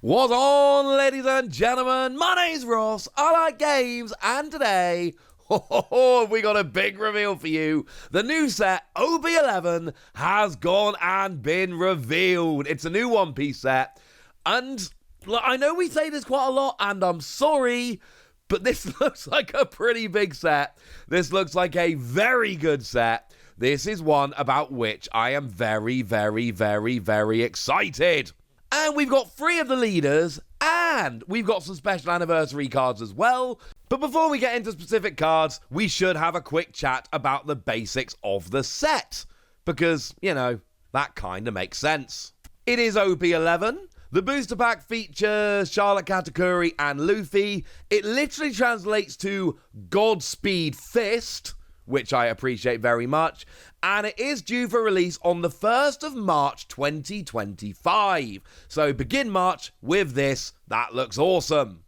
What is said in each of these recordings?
What's on, ladies and gentlemen? My name's Ross, I like games, and today, we got a big reveal for you. The new set, OB11, has gone and been revealed. It's a new One Piece set, and I know we say this quite a lot, and I'm sorry, but this looks like a pretty big set. This looks like a very good set. This is one about which I am very, very, very, very excited. And we've got 3 of the leaders, and we've got some special anniversary cards as well. But before we get into specific cards, we should have a quick chat about the basics of the set. Because, you know, that kind of makes sense. It is OB11. The booster pack features Charlotte Katakuri and Luffy. It literally translates to Godspeed Fist, which I appreciate very much, and it is due for release on the 1st of March 2025. So begin March with this. That looks awesome.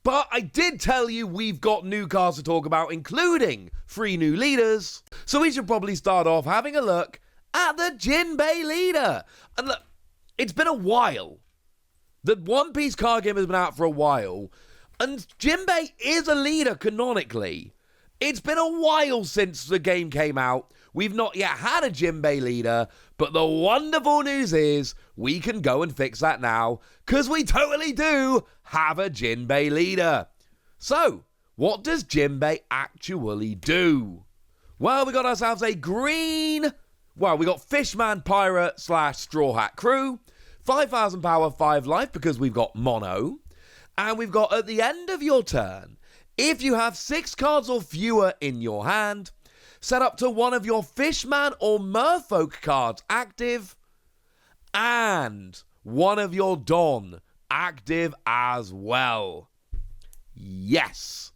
But I did tell you we've got new cards to talk about, including 3 new leaders. So we should probably start off having a look at the Jinbe leader. And look, it's been a while. The One Piece card game has been out for a while, and Jinbe is a leader canonically. It's been a while since the game came out. We've not yet had a Jinbe leader, but the wonderful news is we can go and fix that now, because we totally do have a Jinbe leader. So, what does Jinbe actually do? Well, we got ourselves a green... Well, we got Fishman, Pirate / Straw Hat Crew, 5,000 power, 5 life, because we've got Mono, and we've got at the end of your turn... If you have 6 cards or fewer in your hand, set up to one of your Fishman or Merfolk cards active, and one of your Don active as well. Yes,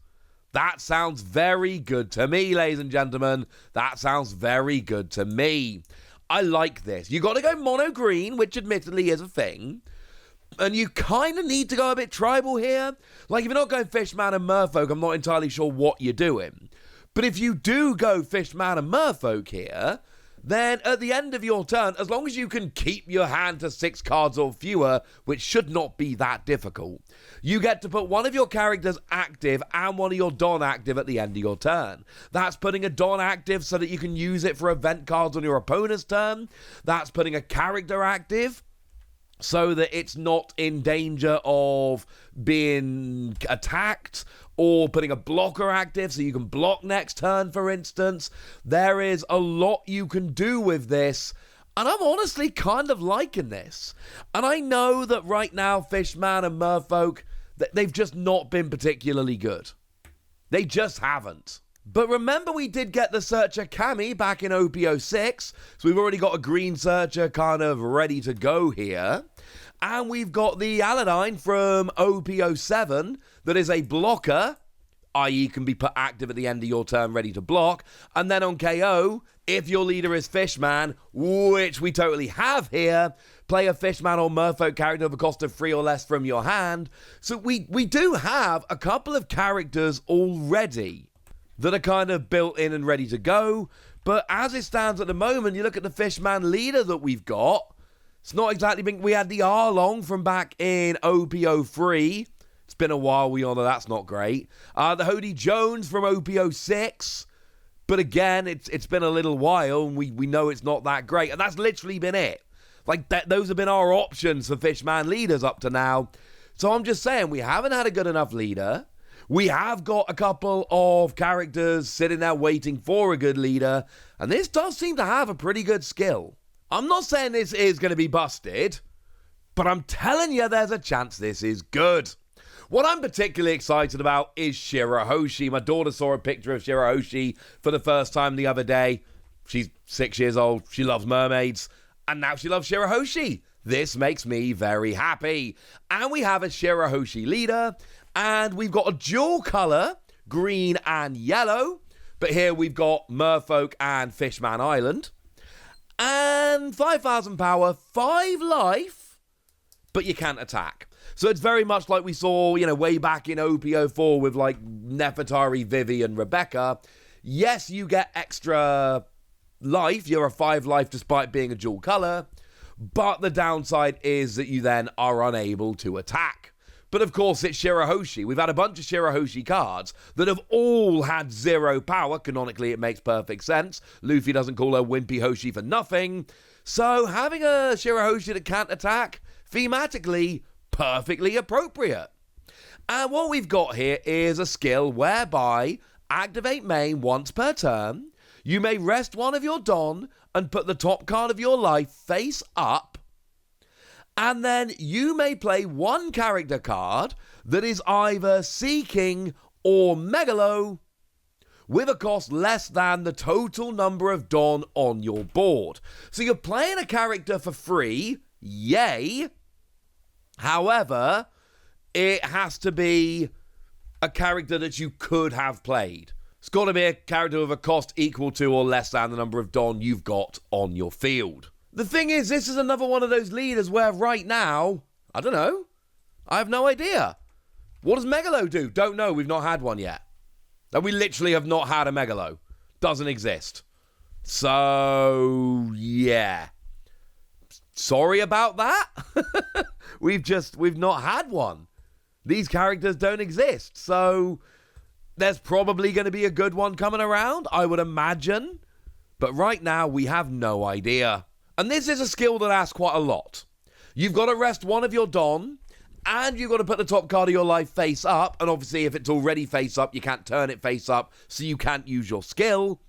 that sounds very good to me, ladies and gentlemen. That sounds very good to me. I like this. You got to go mono green, which admittedly is a thing. And you kind of need to go a bit tribal here. Like, if you're not going Fishman and Merfolk, I'm not entirely sure what you're doing. But if you do go Fishman and Merfolk here, then at the end of your turn, as long as you can keep your hand to 6 cards or fewer, which should not be that difficult, you get to put one of your characters active and one of your Don active at the end of your turn. That's putting a Don active so that you can use it for event cards on your opponent's turn. That's putting a character active so that it's not in danger of being attacked, or putting a blocker active so you can block next turn, for instance. There is a lot you can do with this, and I'm honestly kind of liking this. And I know that right now, Fishman and Merfolk, they've just not been particularly good. They just haven't. But remember, we did get the Searcher Kami back in OP06, so we've already got a green Searcher kind of ready to go here. And we've got the Aladdin from OP07 that is a blocker, i.e. can be put active at the end of your turn ready to block. And then on KO, if your leader is Fishman, which we totally have here, play a Fishman or Merfolk character of a cost of 3 or less from your hand. So we do have a couple of characters already that are kind of built in and ready to go. But as it stands at the moment, you look at the Fishman leader that we've got. It's not exactly been... We had the Arlong from back in OP03. It's been a while, we all know that's not great. The Hody Jones from OP06. But again, it's been a little while, and we know it's not that great. And that's literally been it. Like, those have been our options for Fishman leaders up to now. So I'm just saying, we haven't had a good enough leader. We have got a couple of characters sitting there waiting for a good leader, and this does seem to have a pretty good skill. I'm not saying this is going to be busted, but I'm telling you there's a chance this is good. What I'm particularly excited about is Shirahoshi. My daughter saw a picture of Shirahoshi for the first time the other day. She's 6 years old, she loves mermaids, and now she loves Shirahoshi. This makes me very happy. And we have a Shirahoshi leader, and we've got a dual colour, green and yellow. But here we've got Merfolk and Fishman Island. And 5,000 power, 5 life, but you can't attack. So it's very much like we saw, way back in OP04 with like Nefertari, Vivi, and Rebecca. Yes, you get extra life. You're a 5 life despite being a dual colour. but the downside is that you then are unable to attack. But of course, it's Shirahoshi. We've had a bunch of Shirahoshi cards that have all had 0 power. Canonically, it makes perfect sense. Luffy doesn't call her Wimpy Hoshi for nothing. So having a Shirahoshi that can't attack, thematically, perfectly appropriate. And what we've got here is a skill whereby activate main once per turn. You may rest one of your Don and put the top card of your life face up. And then you may play one character card that is either Sea King or Megalo with a cost less than the total number of Don on your board. So you're playing a character for free, yay. However, it has to be a character that you could have played. It's got to be a character with a cost equal to or less than the number of Don you've got on your field. The thing is, this is another one of those leaders where right now, I don't know. I have no idea. What does Megalo do? Don't know. We've not had one yet. And we literally have not had a Megalo. Doesn't exist. So, yeah. Sorry about that. We've not had one. These characters don't exist. So, there's probably going to be a good one coming around, I would imagine. But right now, we have no idea. And this is a skill that asks quite a lot. You've got to rest one of your Don, and you've got to put the top card of your life face up. And obviously, if it's already face up, you can't turn it face up, so you can't use your skill.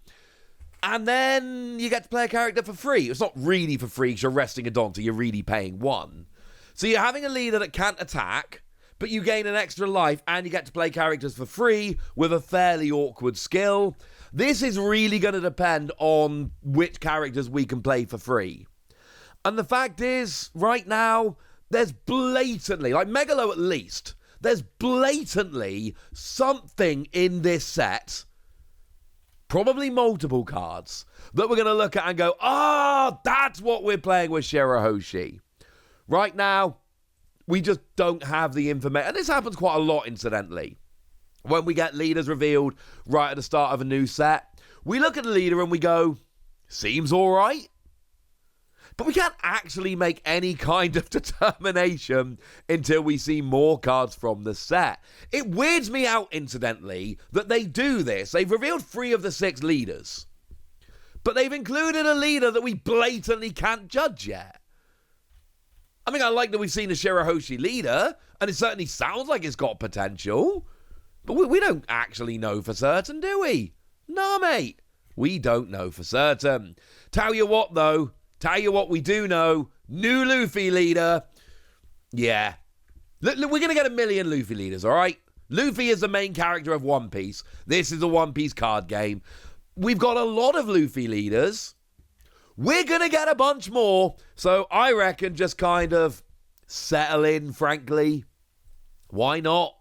And then you get to play a character for free. It's not really for free because you're resting a Don, so you're really paying 1. So you're having a leader that can't attack, but you gain an extra life, and you get to play characters for free with a fairly awkward skill. This is really going to depend on which characters we can play for free. And the fact is, right now, there's blatantly, like Megalo at least, there's blatantly something in this set, probably multiple cards, that we're going to look at and go, that's what we're playing with Shirahoshi. Right now, we just don't have the information. And this happens quite a lot, incidentally. When we get leaders revealed right at the start of a new set, we look at the leader and we go, seems all right. But we can't actually make any kind of determination until we see more cards from the set. It weirds me out, incidentally, that they do this. They've revealed 3 of the 6 leaders. But they've included a leader that we blatantly can't judge yet. I mean, I like that we've seen a Shirahoshi leader, and it certainly sounds like it's got potential. But we don't actually know for certain, do we? No, mate. We don't know for certain. Tell you what, though. Tell you what we do know. New Luffy leader. Yeah. Look, we're going to get a million Luffy leaders, all right? Luffy is the main character of One Piece. This is a One Piece card game. We've got a lot of Luffy leaders. We're going to get a bunch more. So I reckon just kind of settle in, frankly. Why not?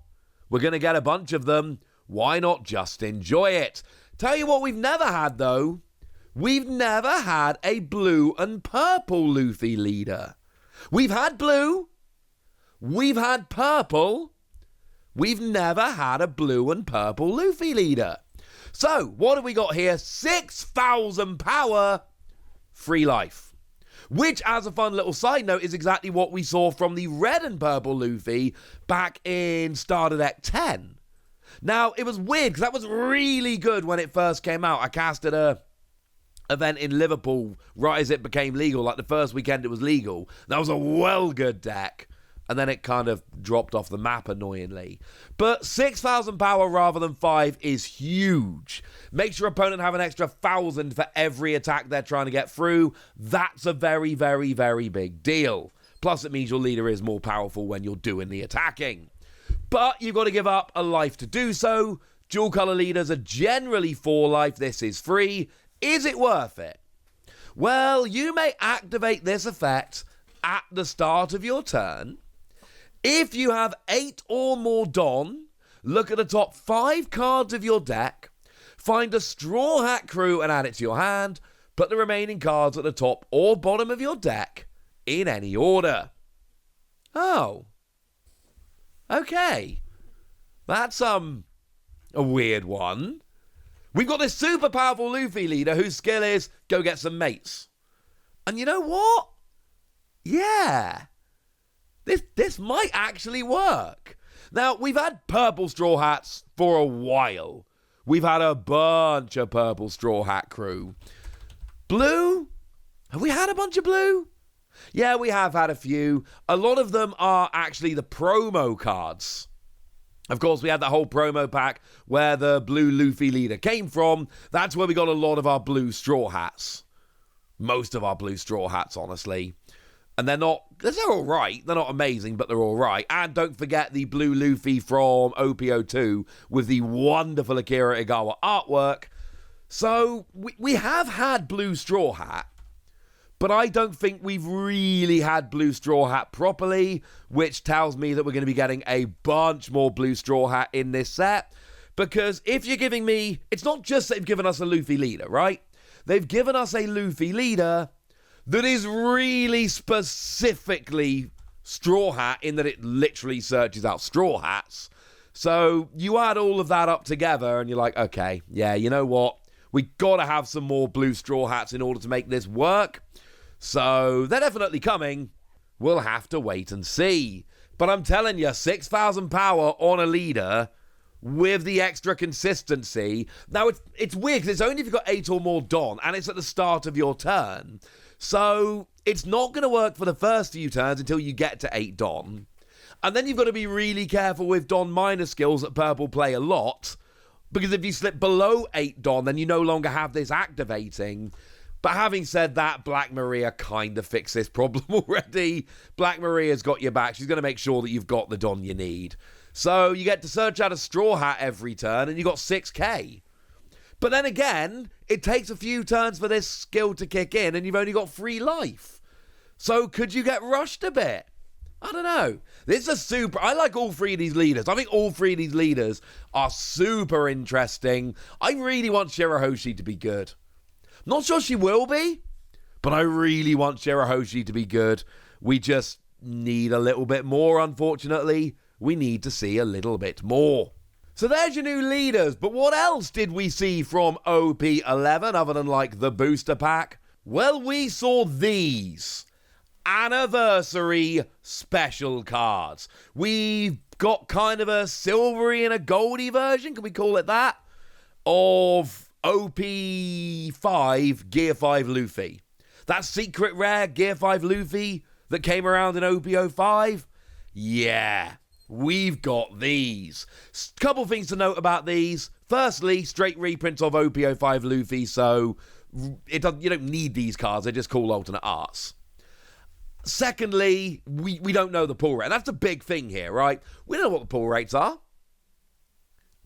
We're going to get a bunch of them. Why not just enjoy it? Tell you what we've never had, though. We've never had a blue and purple Luffy leader. We've had blue. We've had purple. We've never had a blue and purple Luffy leader. So, what have we got here? 6,000 power, free life. Which, as a fun little side note, is exactly what we saw from the red and purple Luffy back in Starter Deck 10. Now, it was weird, because that was really good when it first came out. I casted a event in Liverpool right as it became legal. Like, the first weekend it was legal. That was a well good deck. And then it kind of dropped off the map, annoyingly. But 6,000 power rather than 5 is huge. Makes your opponent have an extra 1,000 for every attack they're trying to get through. That's a very, very, very big deal. Plus, it means your leader is more powerful when you're doing the attacking. But you've got to give up a life to do so. Dual color leaders are generally 4 life. This is free. Is it worth it? Well, you may activate this effect at the start of your turn. If you have 8 or more Don, look at the top 5 cards of your deck, find a Straw Hat Crew and add it to your hand, put the remaining cards at the top or bottom of your deck in any order. Oh. Okay. That's, a weird one. We've got this super powerful Luffy leader whose skill is go get some mates. And you know what? Yeah. This might actually work. Now, we've had purple Straw Hats for a while. We've had a bunch of purple Straw Hat crew. Blue? Have we had a bunch of blue? Yeah, we have had a few. A lot of them are actually the promo cards. Of course, we had that whole promo pack where the blue Luffy leader came from. That's where we got a lot of our blue Straw Hats. Most of our blue Straw Hats, honestly. And they're all right. They're not amazing, but they're all right. And don't forget the blue Luffy from OPO2 with the wonderful Akira Igawa artwork. So we have had blue Straw Hat, but I don't think we've really had blue Straw Hat properly, which tells me that we're going to be getting a bunch more blue Straw Hat in this set. Because if you're giving me, it's not just that they've given us a Luffy leader, right? They've given us a Luffy leader that is really specifically Straw Hat in that it literally searches out Straw Hats. So you add all of that up together and you're like, okay, yeah, you know what? We gotta have some more blue Straw Hats in order to make this work. So they're definitely coming. We'll have to wait and see. But I'm telling you, 6,000 power on a leader with the extra consistency. Now, it's weird because it's only if you've got 8 or more Don, and it's at the start of your turn. So it's not going to work for the first few turns until you get to 8 Don. And then you've got to be really careful with Don minor skills that purple play a lot. Because if you slip below 8 Don, then you no longer have this activating. But having said that, Black Maria kind of fixed this problem already. Black Maria's got your back. She's going to make sure that you've got the Don you need. So you get to search out a Straw Hat every turn, and you got 6k. But then again, it takes a few turns for this skill to kick in, and you've only got 3 life. So could you get rushed a bit? I don't know. I like all 3 of these leaders. I think all 3 of these leaders are super interesting. I really want Shirahoshi to be good. I'm not sure she will be, but I really want Shirahoshi to be good. We just need a little bit more, unfortunately. We need to see a little bit more. So there's your new leaders, but what else did we see from OP11 other than like the booster pack? Well, we saw these anniversary special cards. We've got kind of a silvery and a goldy version, can we call it that, of OP5 Gear 5 Luffy. That secret rare Gear 5 Luffy that came around in OP05? Yeah. We've got these. Couple things to note about these. Firstly, straight reprints of OP05 Luffy, so you don't need these cards. They're just cool alternate arts. Secondly, we don't know the pull rate. That's a big thing here, right? We don't know what the pull rates are.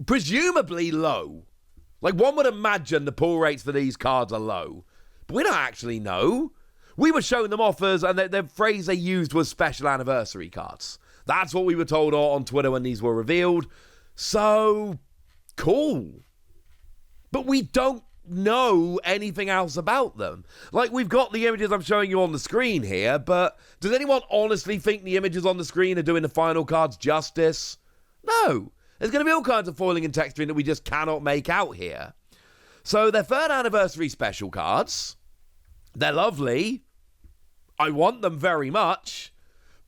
Presumably low. Like, one would imagine the pull rates for these cards are low. But we don't actually know. We were showing them offers, and the phrase they used was special anniversary cards. That's what we were told on Twitter when these were revealed. So, cool. But we don't know anything else about them. Like, we've got the images I'm showing you on the screen here, but does anyone honestly think the images on the screen are doing the final cards justice? No. There's going to be all kinds of foiling and texturing that we just cannot make out here. So, they're 3rd anniversary special cards. They're lovely. I want them very much.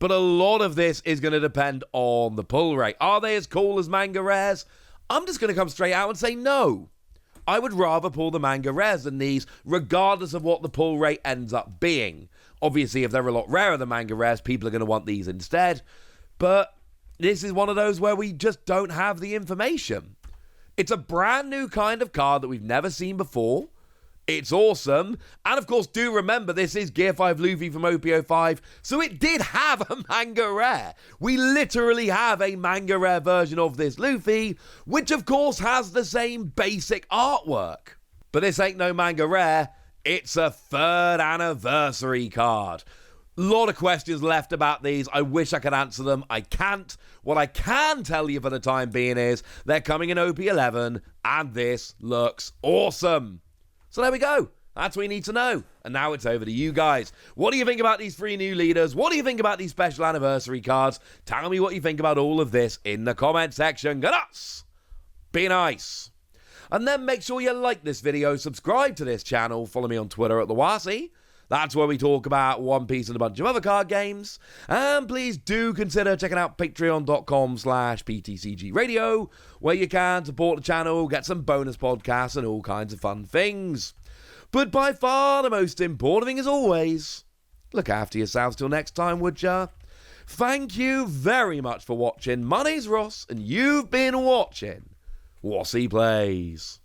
But a lot of this is going to depend on the pull rate. Are they as cool as manga rares? I'm just going to come straight out and say no. I would rather pull the manga rares than these, regardless of what the pull rate ends up being. Obviously, if they're a lot rarer than manga rares, people are going to want these instead. But this is one of those where we just don't have the information. It's a brand new kind of card that we've never seen before. It's awesome. And of course, do remember, this is Gear 5 Luffy from OPO5, so it did have a manga rare. We literally have a manga rare version of this Luffy, which of course has the same basic artwork. But this ain't no manga rare, it's a 3rd anniversary card. A lot of questions left about these. I wish I could answer them. I can't. What I can tell you for the time being is they're coming in OP11, and this looks awesome. So there we go. That's what you need to know. And now it's over to you guys. What do you think about these 3 new leaders? What do you think about these special anniversary cards? Tell me what you think about all of this in the comment section. Get us! Be nice. And then make sure you like this video, subscribe to this channel, follow me on Twitter at TheWasi. That's where we talk about One Piece and a bunch of other card games. And please do consider checking out patreon.com/PTCG Radio, where you can support the channel, get some bonus podcasts and all kinds of fun things. But by far the most important thing, as always, look after yourselves till next time, would ya? Thank you very much for watching. My name's Ross, and you've been watching Wossy Plays.